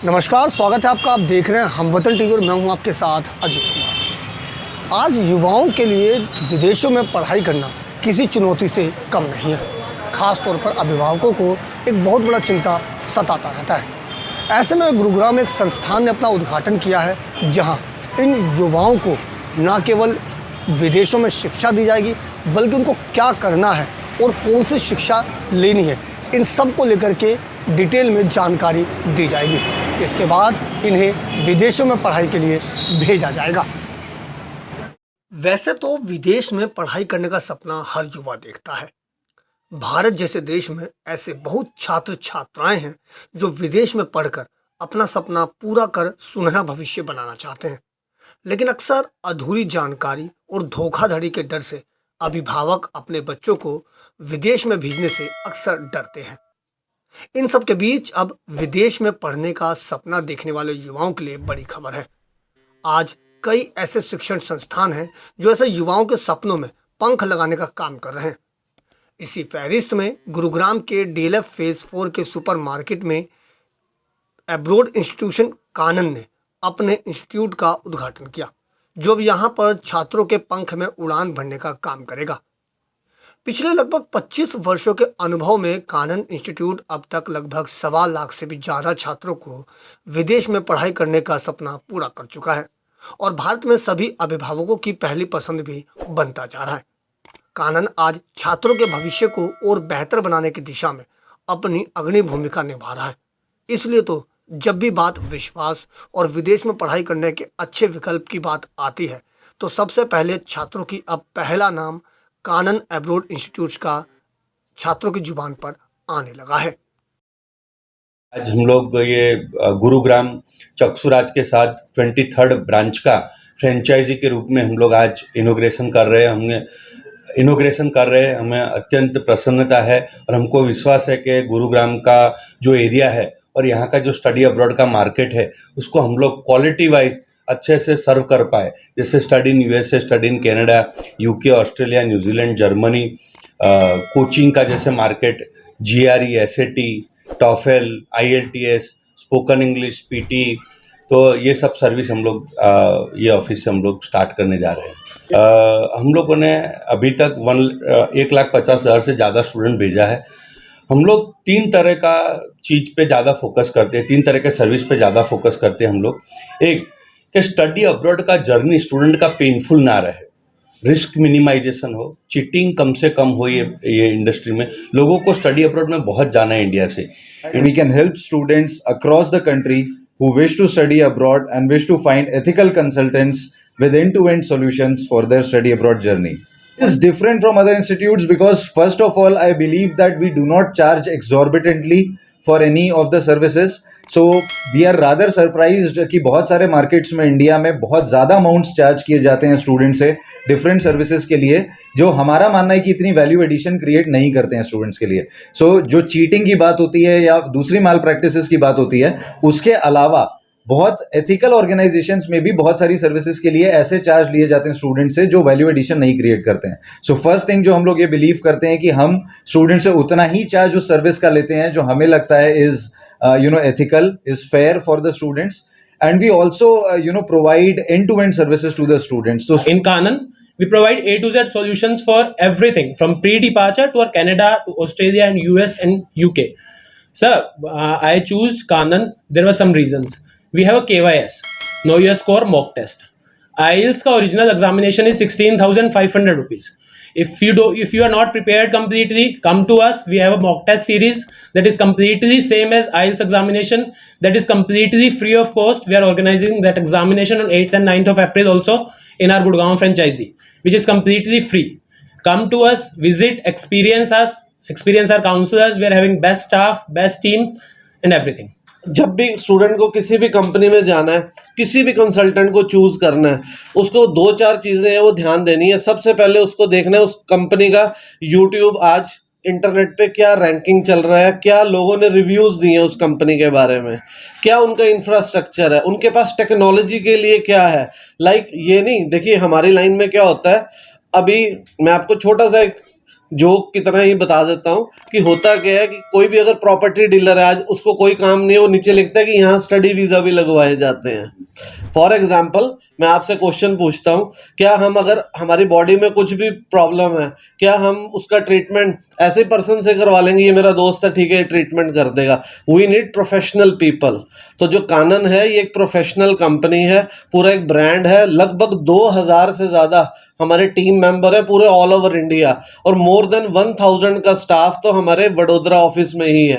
नमस्कार, स्वागत है आपका। आप देख रहे हैं हमवतन टीवी और मैं हूं आपके साथ अजय कुमार। आज युवाओं के लिए विदेशों में पढ़ाई करना किसी चुनौती से कम नहीं है। खास तौर पर अभिभावकों को एक बहुत बड़ा चिंता सताता रहता है। ऐसे में गुरुग्राम में एक संस्थान ने अपना उद्घाटन किया है, जहां इन युवाओं को न केवल विदेशों में शिक्षा दी जाएगी, बल्कि उनको क्या करना है और कौन सी शिक्षा लेनी है, इन सब को लेकर के डिटेल में जानकारी दी जाएगी। इसके बाद इन्हें विदेशों में पढ़ाई के लिए भेजा जाएगा। वैसे तो विदेश में पढ़ाई करने का सपना हर युवा देखता है। भारत जैसे देश में ऐसे बहुत छात्र छात्राएं हैं जो विदेश में पढ़कर अपना सपना पूरा कर सुनहरा भविष्य बनाना चाहते हैं, लेकिन अक्सर अधूरी जानकारी और धोखाधड़ी के डर से अभिभावक अपने बच्चों को विदेश में भेजने से अक्सर डरते हैं। इन सब के बीच अब विदेश में पढ़ने का सपना देखने वाले युवाओं के लिए बड़ी खबर है। आज कई ऐसे शिक्षण संस्थान हैं जो ऐसे युवाओं के सपनों में पंख लगाने का काम कर रहे हैं। इसी फहरिस्त में गुरुग्राम के DLF फेज 4 के सुपरमार्केट में एब्रोड इंस्टीट्यूशन कानन ने अपने इंस्टीट्यूट का उद्घाटन किया, जो अब यहाँ पर छात्रों के पंख में उड़ान भरने का काम करेगा। पिछले लगभग 25 वर्षों के अनुभव में कानन इंस्टीट्यूट अब तक लगभग 1.25 लाख से भी ज़्यादा छात्रों को विदेश में पढ़ाई करने का सपना पूरा कर चुका है और भारत में सभी अभिभावकों की पहली पसंद भी बनता जा रहा है। कानन आज छात्रों के भविष्य को और बेहतर बनाने की दिशा में अपनी अग्रणी भूमिका निभा रहा है। इसलिए तो जब भी बात विश्वास और विदेश में पढ़ाई करने के अच्छे विकल्प की बात आती है, तो सबसे पहले छात्रों की अब पहला नाम कानन एब्रोड इंस्टीट्यूट का छात्रों की जुबान पर आने लगा है। आज हम लोग ये गुरुग्राम चक्षुराज के साथ 23rd ब्रांच का फ्रेंचाइजी के रूप में हम लोग आज इनॉग्रेशन कर रहे हैं। हमें अत्यंत प्रसन्नता है और हमको विश्वास है कि गुरुग्राम का जो एरिया है और यहाँ का जो स्टडी अब्रॉड का मार्केट है, उसको हम लोग क्वालिटी वाइज अच्छे से सर्व कर पाए। जैसे study in USA, study in Canada, UK, Australia, New Zealand, Germany, coaching का जैसे market, GRE, SAT, TOEFL, IELTS, spoken English, PT, तो ये सब सर्विस हम लोग ये ऑफिस से हम लोग स्टार्ट करने जा रहे हैं। हम लोगों ने अभी तक 1,50,000 से ज़्यादा स्टूडेंट भेजा है। हम लोग 3 तरह का चीज़ पे ज़्यादा फोकस करते हैं, 3 तरह के सर्विस पे ज़्यादा फोकस करते हैं हम लोग। एक कि स्टडी अब्रॉड का जर्नी स्टूडेंट का पेनफुल ना रहे, रिस्क मिनिमाइजेशन हो, चीटिंग कम से कम हो। ये इंडस्ट्री में लोगों को स्टडी अब्रॉड में बहुत जाना है इंडिया से। We can help students across the country who wish to study abroad and wish to find ethical consultants with end-to-end solutions for their study abroad journey. It is different from other institutes because first of all, I believe that we do not charge exorbitantly for any of the services. So we are rather surprised कि बहुत सारे markets में India में बहुत ज़्यादा amounts charge किए जाते हैं स्टूडेंट से डिफरेंट सर्विसेज के लिए, जो हमारा मानना है कि इतनी वैल्यू एडिशन क्रिएट नहीं करते हैं स्टूडेंट्स के लिए। सो जो चीटिंग की बात होती है या दूसरी माल प्रैक्टिसेस की बात होती है, उसके अलावा बहुत एथिकल ऑर्गेनाइजेशंस में भी बहुत सारी सर्विसेज के लिए ऐसे चार्ज लिए जाते हैं स्टूडेंट से जो वैल्यू एडिशन नहीं क्रिएट करते हैं। सो फर्स्ट थिंग जो हम लोग ये बिलीव करते हैं कि हम स्टूडेंट से उतना ही चार्ज उस सर्विस का लेते हैं जो हमें लगता है is ethical, is fair for the students, and we also provide end-to-end services to the students. So in Kanan we provide A to Z solutions for everything from pre-departure to Canada to Australia and US and UK. Sir, I choose Kanan. There were some reasons. We have a KYS, Know Your Score mock test. IELTS का original examination is 16,500 rupees. If you are not prepared completely, come to us. We have a mock test series that is completely same as IELTS examination, that is completely free of cost. We are organizing that examination on 8th and 9th of April also in our Gurgaon franchisee, which is completely free. Come to us, visit, experience us, experience our counselors. We are having best staff, best team and everything. जब भी student को किसी भी company में जाना है, किसी भी कंसल्टेंट को चूज करना है, उसको 2-4 चीज़ें हैं वो ध्यान देनी है। सबसे पहले उसको देखना है उस कंपनी का यूट्यूब, आज इंटरनेट पे क्या रैंकिंग चल रहा है, क्या लोगों ने रिव्यूज़ दिए हैं उस कंपनी के बारे में, क्या उनका इंफ्रास्ट्रक्चर है, उनके पास टेक्नोलॉजी के लिए क्या है। लाइक ये नहीं, देखिए हमारी लाइन में क्या होता है, अभी मैं आपको छोटा सा एक जोक की तरह ही बता देता हूँ कि होता क्या है कि कोई भी अगर प्रॉपर्टी डीलर है, आज उसको कोई काम नहीं है, वो नीचे लिखता है कि यहाँ स्टडी वीज़ा भी लगवाए जाते हैं। फॉर एग्जाम्पल मैं आपसे क्वेश्चन पूछता हूँ, क्या हम अगर हमारी बॉडी में कुछ भी प्रॉब्लम है, क्या हम उसका ट्रीटमेंट ऐसे पर्सन से करवा लेंगे, ये मेरा दोस्त है ठीक है ट्रीटमेंट कर देगा? We need professional people. तो जो कानन है ये एक प्रोफेशनल कंपनी है, पूरा एक ब्रांड है, लगभग 2000 से ज़्यादा हमारे टीम मेंबर है पूरे ऑल ओवर इंडिया, और मोर देन 1000 का स्टाफ तो हमारे वडोदरा ऑफिस में ही है।